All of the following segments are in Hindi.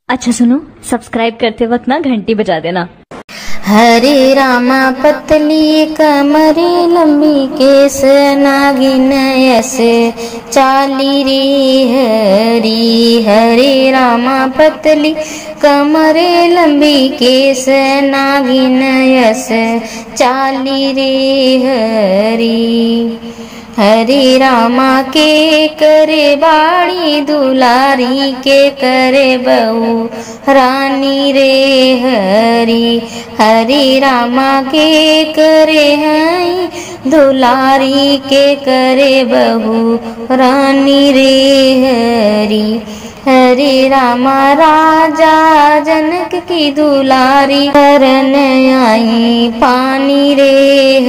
अच्छा सुनो, सब्सक्राइब करते वक्त ना घंटी बजा देना। हरे रामा पतली कमरे लंबी केस नागिन ऐसे चाली रे हरी। हरे रामा पतली कमरे लंबी केस नागिन ऐसे चाली रे हरी। हरे रामा के करे बाड़ी दुलारी के करे बहू रानी रे हरी। हरे रामा के करे हैं दुलारी के करे बहू रानी रे हरी। हरे रामा राजा जनक की दुलारी करन आई पानी रे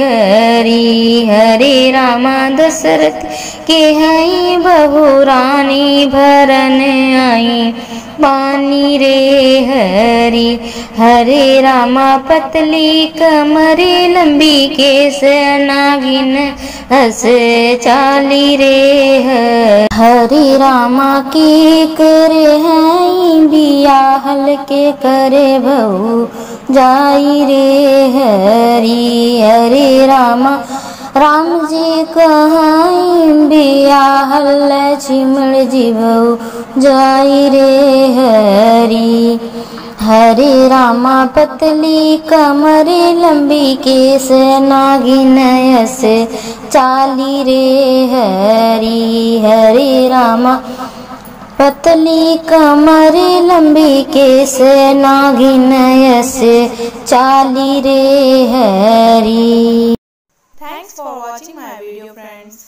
हरी। हरे रामा दशरथ के हैं बहू रानी भरन आई पानी रे हरी। हरे रामा पतली कमरे लंबी केस नागिन हस चाली रे हरे रामा के करे हैं बियाहल के करे बहू जाई रे हरी। हरे रामा राम जी कहाई बियाहल चिमड़ जी बहू जाई रे हरी। हरे रामा पतली कमरे लंबी केस नागिन ऐसे चाली रे हरी। हरे रामा पतली कमरे लंबी केस नागिन ऐसे चाली रे हरी। Thanks for watching my video, friends.